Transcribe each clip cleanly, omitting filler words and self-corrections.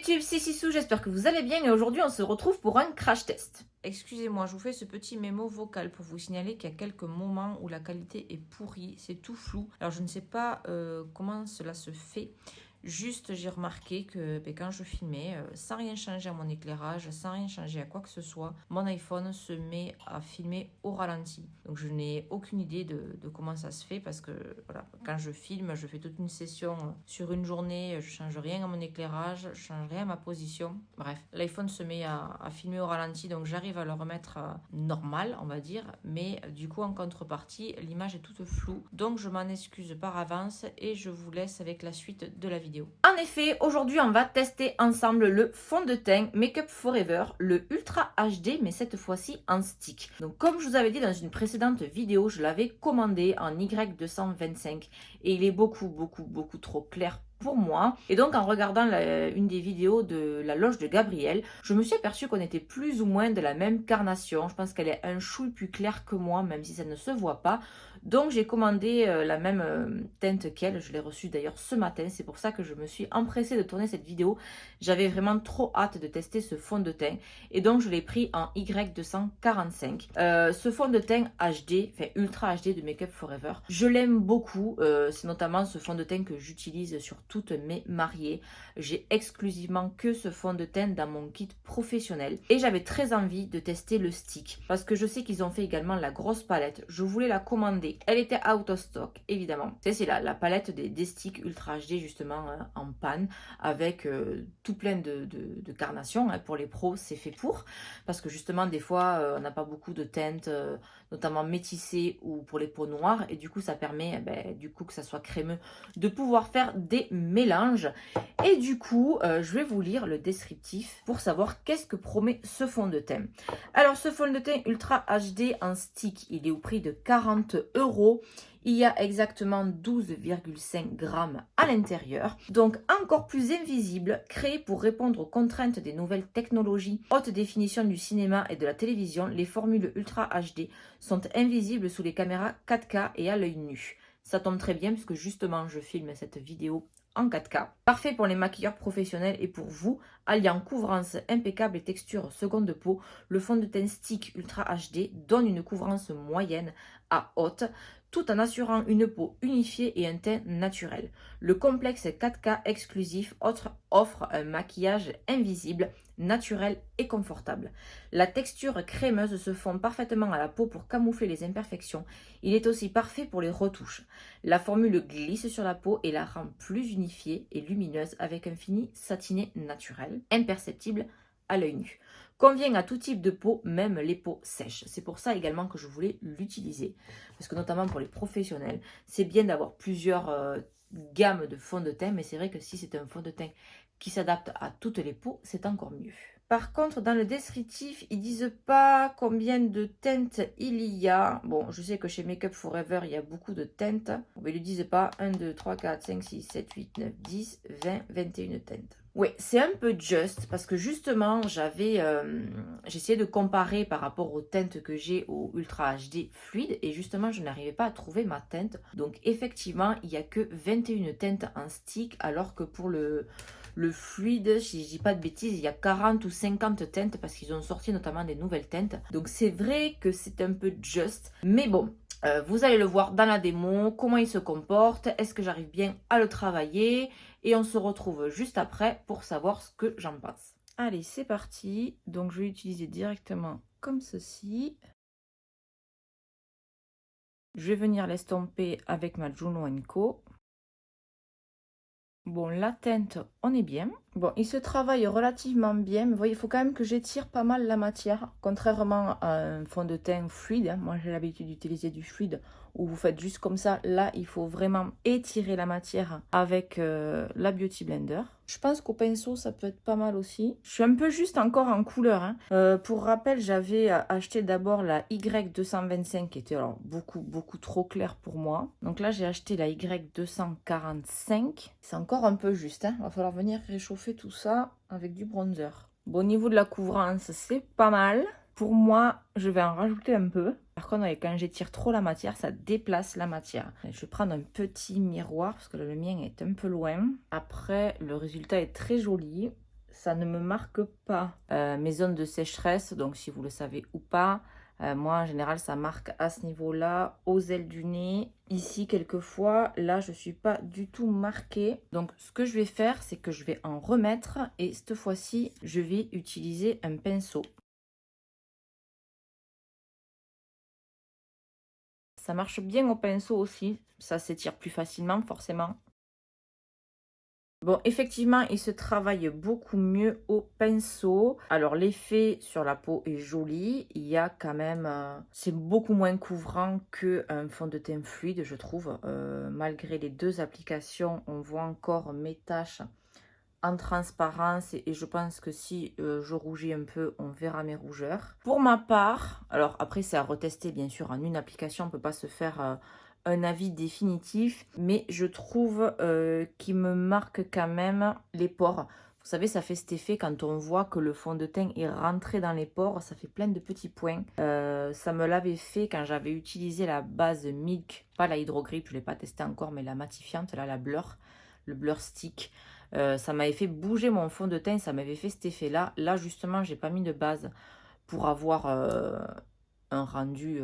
YouTube, c'est Sissou, j'espère que vous allez bien et aujourd'hui on se retrouve pour un crash test. Excusez-moi, je vous fais ce petit mémo vocal pour vous signaler qu'il y a quelques moments où la qualité est pourrie, c'est tout flou. Alors je ne sais pas comment cela se fait. Juste, j'ai remarqué que quand je filmais, sans rien changer à mon éclairage, sans rien changer à quoi que ce soit, mon iPhone se met à filmer au ralenti. Donc je n'ai aucune idée de comment ça se fait parce que voilà, quand je filme, je fais toute une session sur une journée, je change rien à mon éclairage, je change rien à ma position. Bref, l'iPhone se met à filmer au ralenti, donc j'arrive à le remettre normal, on va dire, mais du coup en contrepartie, l'image est toute floue. Donc je m'en excuse par avance et je vous laisse avec la suite de la vidéo. En effet, aujourd'hui, on va tester ensemble le fond de teint Make Up Forever, le Ultra HD, mais cette fois-ci en stick. Donc, comme je vous avais dit dans une précédente vidéo, je l'avais commandé en Y225 et il est beaucoup trop clair pour moi. Et donc, en regardant une des vidéos de la loge de Gabriel, je me suis aperçue qu'on était plus ou moins de la même carnation. Je pense qu'elle est un chouille plus claire que moi, même si ça ne se voit pas. Donc j'ai commandé la même teinte qu'elle, je l'ai reçue d'ailleurs ce matin, c'est pour ça que je me suis empressée de tourner cette vidéo. J'avais vraiment trop hâte de tester ce fond de teint et donc je l'ai pris en Y245. Ce fond de teint HD, enfin Ultra HD de Make Up Forever, je l'aime beaucoup, c'est notamment ce fond de teint que j'utilise sur toutes mes mariées. J'ai exclusivement que ce fond de teint dans mon kit professionnel et j'avais très envie de tester le stick parce que je sais qu'ils ont fait également la grosse palette, je voulais la commander. Elle était out of stock, évidemment. C'est la palette des sticks Ultra HD, justement, en panne, avec tout plein de carnations. Hein. Pour les pros, c'est fait pour. Parce que, justement, des fois, on n'a pas beaucoup de teintes, notamment métissées ou pour les peaux noires. Et du coup, ça permet, du coup, que ça soit crémeux, de pouvoir faire des mélanges. Et du coup, je vais vous lire le descriptif pour savoir qu'est-ce que promet ce fond de teint. Alors, ce fond de teint Ultra HD en stick, il est au prix de 40 €. Il y a exactement 12,5 grammes à l'intérieur. Donc encore plus invisible, créé pour répondre aux contraintes des nouvelles technologies haute définition du cinéma et de la télévision, les formules Ultra HD sont invisibles sous les caméras 4K et à l'œil nu. Ça tombe très bien puisque justement je filme cette vidéo en 4K. Parfait pour les maquilleurs professionnels et pour vous, alliant couvrance impeccable et texture seconde peau, le fond de teint stick Ultra HD donne une couvrance moyenne à haute, tout en assurant une peau unifiée et un teint naturel. Le complexe 4K exclusif offre un maquillage invisible, naturel et confortable. La texture crémeuse se fond parfaitement à la peau pour camoufler les imperfections. Il est aussi parfait pour les retouches. La formule glisse sur la peau et la rend plus unifiée et lumineuse avec un fini satiné naturel, imperceptible à l'œil nu. Convient à tout type de peau, même les peaux sèches. C'est pour ça également que je voulais l'utiliser. Parce que notamment pour les professionnels, c'est bien d'avoir plusieurs gammes de fond de teint. Mais c'est vrai que si c'est un fond de teint qui s'adapte à toutes les peaux, c'est encore mieux. Par contre, dans le descriptif, ils disent pas combien de teintes il y a. Bon, je sais que chez Make Up Forever, il y a beaucoup de teintes. Mais ils ne disent pas 1, 2, 3, 4, 5, 6, 7, 8, 9, 10, 20, 21 teintes. Oui, c'est un peu juste parce que justement, j'essayais de comparer par rapport aux teintes que j'ai au Ultra HD fluide et justement, je n'arrivais pas à trouver ma teinte. Donc effectivement, il n'y a que 21 teintes en stick alors que pour le fluide, si je dis pas de bêtises, il y a 40 ou 50 teintes parce qu'ils ont sorti notamment des nouvelles teintes. Donc c'est vrai que c'est un peu juste, mais bon. Vous allez le voir dans la démo, comment il se comporte, est-ce que j'arrive bien à le travailler et on se retrouve juste après pour savoir ce que j'en pense. Allez, c'est parti. Donc je vais l'utiliser directement comme ceci. Je vais venir l'estomper avec ma Juno & Co. Bon, la teinte, on est bien. Bon, il se travaille relativement bien. Mais vous voyez, il faut quand même que j'étire pas mal la matière. Contrairement à un fond de teint fluide. Hein. Moi, j'ai l'habitude d'utiliser du fluide où vous faites juste comme ça. Là, il faut vraiment étirer la matière avec la Beauty Blender. Je pense qu'au pinceau, ça peut être pas mal aussi. Je suis un peu juste encore en couleur. Hein. Pour rappel, j'avais acheté d'abord la Y225 qui était alors beaucoup trop claire pour moi. Donc là, j'ai acheté la Y245. C'est encore un peu juste. Hein. Il va falloir venir réchauffer tout ça avec du bronzer. Bon, au niveau de la couvrance, c'est pas mal. Pour moi, je vais en rajouter un peu. Par contre, quand j'étire trop la matière, ça déplace la matière. Je vais prendre un petit miroir parce que le mien est un peu loin. Après, le résultat est très joli. ça ne me marque pas mes zones de sécheresse. Donc si vous le savez ou pas, moi en général ça marque à ce niveau-là, aux ailes du nez. Ici quelquefois, là je suis pas du tout marquée. Donc ce que je vais faire, c'est que je vais en remettre et cette fois-ci je vais utiliser un pinceau. Ça marche bien au pinceau aussi, ça s'étire plus facilement forcément. Bon, effectivement, il se travaille beaucoup mieux au pinceau. Alors, l'effet sur la peau est joli. Il y a quand même... c'est beaucoup moins couvrant qu'un fond de teint fluide, je trouve. Malgré les deux applications, on voit encore mes taches en transparence. Et je pense que si je rougis un peu, on verra mes rougeurs. Pour ma part, alors après, c'est à retester, bien sûr. En une application, on ne peut pas se faire... un avis définitif, mais je trouve qu'il me marque quand même les pores. Vous savez, ça fait cet effet quand on voit que le fond de teint est rentré dans les pores, ça fait plein de petits points. Ça me l'avait fait quand j'avais utilisé la base Milk, pas la Hydro Grip, je ne l'ai pas testé encore, mais la matifiante, là, la Blur, le Blur Stick. Ça m'avait fait bouger mon fond de teint, ça m'avait fait cet effet-là. Là, justement, j'ai pas mis de base pour avoir un rendu...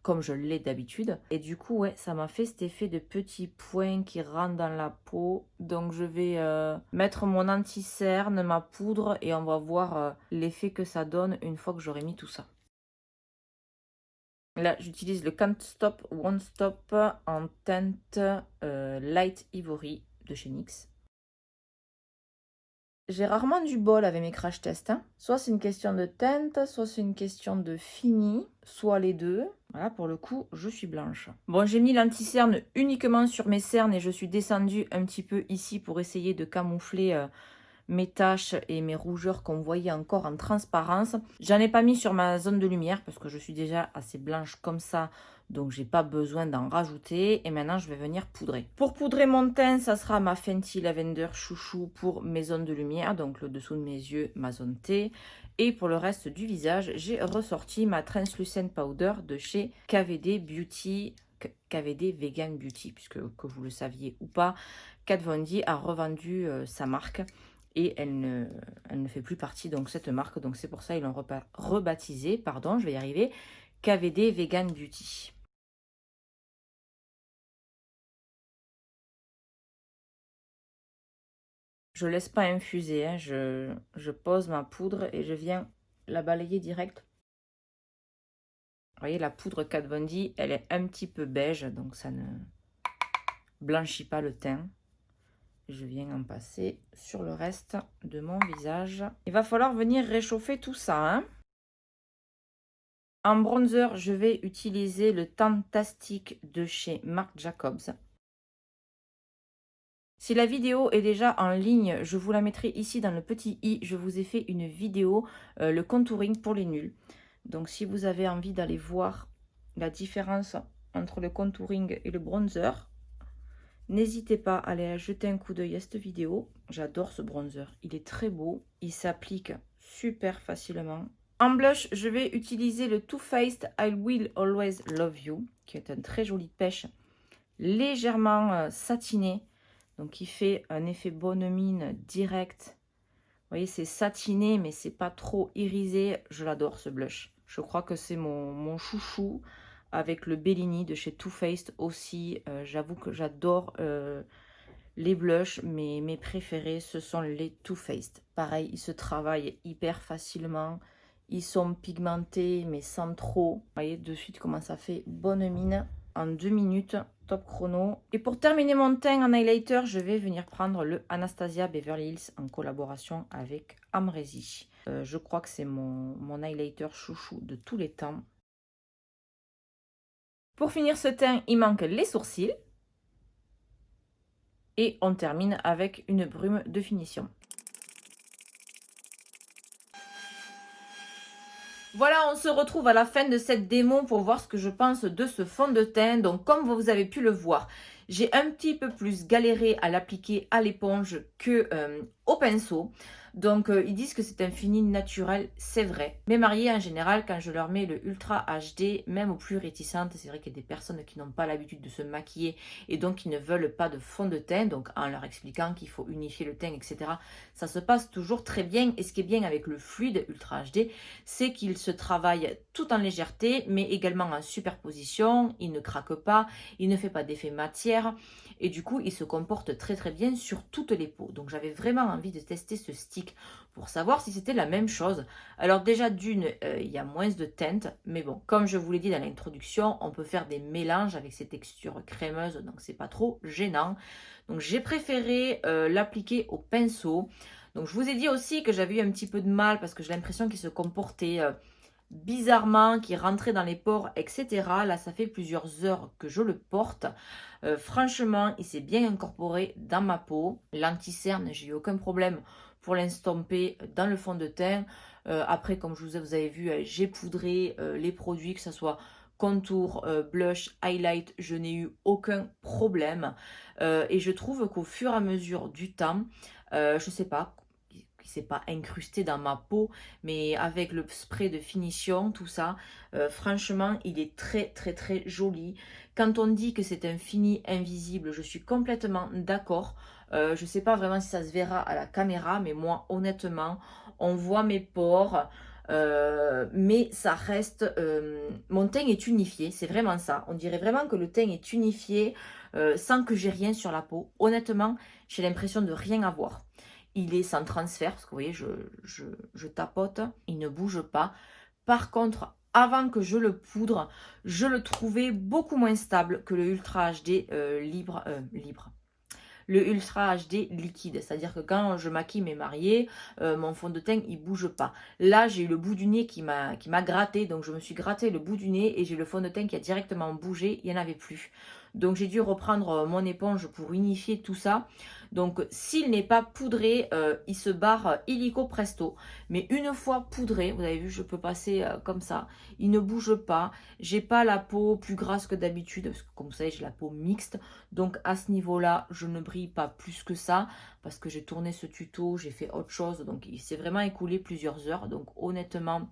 comme je l'ai d'habitude. Et du coup, ouais, ça m'a fait cet effet de petits points qui rentrent dans la peau. Donc, je vais mettre mon anti-cerne, ma poudre, et on va voir l'effet que ça donne une fois que j'aurai mis tout ça. Là, j'utilise le Can't Stop Won't Stop en teinte Light Ivory de chez NYX. J'ai rarement du bol avec mes crash tests. Hein. Soit c'est une question de teinte, soit c'est une question de fini, soit les deux. Voilà, pour le coup, je suis blanche. Bon, j'ai mis l'anti-cerne uniquement sur mes cernes et je suis descendue un petit peu ici pour essayer de camoufler mes taches et mes rougeurs qu'on voyait encore en transparence. J'en ai pas mis sur ma zone de lumière parce que je suis déjà assez blanche comme ça. Donc, j'ai pas besoin d'en rajouter. Et maintenant, je vais venir poudrer. Pour poudrer mon teint, ça sera ma Fenty Lavender Chouchou pour mes zones de lumière. Donc, le dessous de mes yeux, ma zone T. Et pour le reste du visage, j'ai ressorti ma Translucent Powder de chez KVD Beauty, KVD Vegan Beauty, puisque que vous le saviez ou pas, Kat Von D a revendu sa marque. Et elle ne fait plus partie de cette marque. Donc, c'est pour ça qu'ils l'ont rebaptisé, pardon, je vais y arriver, KVD Vegan Beauty. Je laisse pas infuser, hein. Je pose ma poudre et je viens la balayer direct. Vous voyez, la poudre Kat Von D, elle est un petit peu beige, donc ça ne blanchit pas le teint. Je viens en passer sur le reste de mon visage. Il va falloir venir réchauffer tout ça. Hein. En bronzer, je vais utiliser le Tantastic de chez Marc Jacobs. Si la vidéo est déjà en ligne, je vous la mettrai ici dans le petit i. Je vous ai fait une vidéo, le contouring pour les nuls. Donc si vous avez envie d'aller voir la différence entre le contouring et le bronzer, n'hésitez pas à aller jeter un coup d'œil à cette vidéo. J'adore ce bronzer, il est très beau, il s'applique super facilement. En blush, je vais utiliser le Too Faced I Will Always Love You, qui est un très joli pêche, légèrement satiné. Donc, il fait un effet bonne mine direct. Vous voyez, c'est satiné, mais c'est pas trop irisé. Je l'adore, ce blush. Je crois que c'est mon chouchou avec le Bellini de chez Too Faced aussi. J'avoue que j'adore les blushs, mais mes préférés, ce sont les Too Faced. Pareil, ils se travaillent hyper facilement. Ils sont pigmentés, mais sans trop. Vous voyez de suite comment ça fait bonne mine. En 2 minutes, top chrono. Et pour terminer mon teint en highlighter, je vais venir prendre le Anastasia Beverly Hills en collaboration avec Amrezy. Je crois que c'est mon highlighter chouchou de tous les temps. Pour finir ce teint, il manque les sourcils. Et on termine avec une brume de finition. Voilà, on se retrouve à la fin de cette démo pour voir ce que je pense de ce fond de teint. Donc, comme vous avez pu le voir, j'ai un petit peu plus galéré à l'appliquer à l'éponge que au pinceau. Donc ils disent que c'est un fini naturel, c'est vrai. Mes mariés en général, quand je leur mets le Ultra HD, même aux plus réticentes, c'est vrai qu'il y a des personnes qui n'ont pas l'habitude de se maquiller et donc qui ne veulent pas de fond de teint, donc en leur expliquant qu'il faut unifier le teint, etc. Ça se passe toujours très bien. Et ce qui est bien avec le fluide Ultra HD, c'est qu'il se travaille tout en légèreté, mais également en superposition. Il ne craque pas, il ne fait pas d'effet matière. Et du coup, il se comporte très très bien sur toutes les peaux. Donc j'avais vraiment envie de tester ce stick pour savoir si c'était la même chose. Alors déjà d'une, il y a moins de teinte. Mais bon, comme je vous l'ai dit dans l'introduction, on peut faire des mélanges avec ces textures crémeuses. Donc c'est pas trop gênant. Donc j'ai préféré l'appliquer au pinceau. Donc je vous ai dit aussi que j'avais eu un petit peu de mal parce que j'ai l'impression qu'il se comportait bizarrement, qui rentrait dans les pores, etc. Là, ça fait plusieurs heures que je le porte. Franchement, il s'est bien incorporé dans ma peau. L'anti-cerne, j'ai eu aucun problème pour l'estomper dans le fond de teint. Après, comme vous avez vu, j'ai poudré les produits, que ce soit contour, blush, highlight, je n'ai eu aucun problème. Et je trouve qu'au fur et à mesure du temps, je sais pas, qui s'est pas incrusté dans ma peau, mais avec le spray de finition, tout ça, franchement, il est très très très joli. Quand on dit que c'est un fini invisible, je suis complètement d'accord. Je sais pas vraiment si ça se verra à la caméra, mais moi, honnêtement, on voit mes pores. Mais ça reste, mon teint est unifié, c'est vraiment ça. On dirait vraiment que le teint est unifié sans que j'ai rien sur la peau. Honnêtement, j'ai l'impression de rien avoir. Il est sans transfert, parce que vous voyez, je tapote, il ne bouge pas. Par contre, avant que je le poudre, je le trouvais beaucoup moins stable que le Ultra HD libre. Le Ultra HD liquide, c'est-à-dire que quand je maquille mes mariés, mon fond de teint il bouge pas. Là j'ai eu le bout du nez qui m'a gratté, donc je me suis gratté le bout du nez et j'ai le fond de teint qui a directement bougé, il n'y en avait plus. Donc j'ai dû reprendre mon éponge pour unifier tout ça. Donc s'il n'est pas poudré, il se barre illico presto. Mais une fois poudré, vous avez vu, je peux passer comme ça. Il ne bouge pas. J'ai pas la peau plus grasse que d'habitude, parce que comme vous savez, j'ai la peau mixte. Donc à ce niveau-là, je ne brille pas plus que ça, parce que j'ai tourné ce tuto, j'ai fait autre chose. Donc il s'est vraiment écoulé plusieurs heures. Donc honnêtement,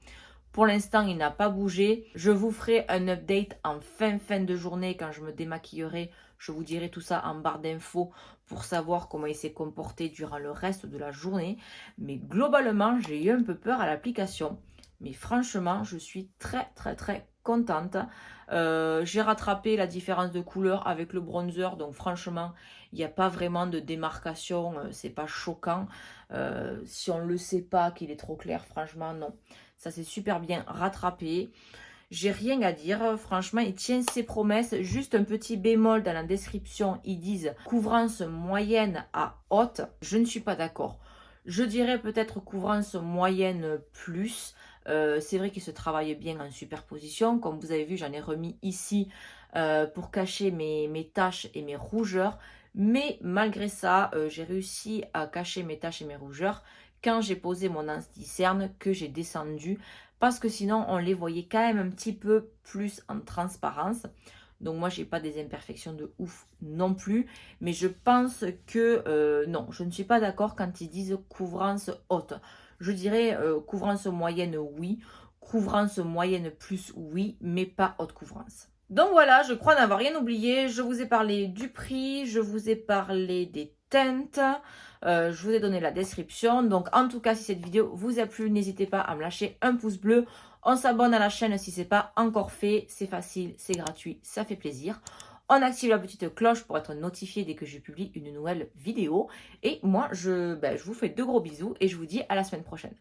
pour l'instant, il n'a pas bougé. Je vous ferai un update en fin de journée quand je me démaquillerai. Je vous dirai tout ça en barre d'infos pour savoir comment il s'est comporté durant le reste de la journée. Mais globalement, j'ai eu un peu peur à l'application. Mais franchement, je suis très très très contente. J'ai rattrapé la différence de couleur avec le bronzer. Donc franchement, il n'y a pas vraiment de démarcation. C'est pas choquant. Si on ne le sait pas qu'il est trop clair, franchement, non. Ça s'est super bien rattrapé. J'ai rien à dire. Franchement, il tient ses promesses. Juste un petit bémol dans la description. Ils disent couvrance moyenne à haute. Je ne suis pas d'accord. Je dirais peut-être couvrance moyenne plus. C'est vrai qu'il se travaille bien en superposition. Comme vous avez vu, j'en ai remis ici pour cacher mes taches et mes rougeurs. Mais malgré ça, j'ai réussi à cacher mes taches et mes rougeurs quand j'ai posé mon anti-cerne que j'ai descendu, parce que sinon on les voyait quand même un petit peu plus en transparence. Donc moi j'ai pas des imperfections de ouf non plus, mais je pense que non, je ne suis pas d'accord quand ils disent couvrance haute. Je dirais couvrance moyenne oui, couvrance moyenne plus oui, mais pas haute couvrance. Donc voilà, je crois n'avoir rien oublié. Je vous ai parlé du prix, je vous ai parlé des teintes, je vous ai donné la description. Donc en tout cas, si cette vidéo vous a plu, n'hésitez pas à me lâcher un pouce bleu. On s'abonne à la chaîne si ce n'est pas encore fait. C'est facile, c'est gratuit, ça fait plaisir. On active la petite cloche pour être notifié dès que je publie une nouvelle vidéo. Et moi, je vous fais de gros bisous et je vous dis à la semaine prochaine.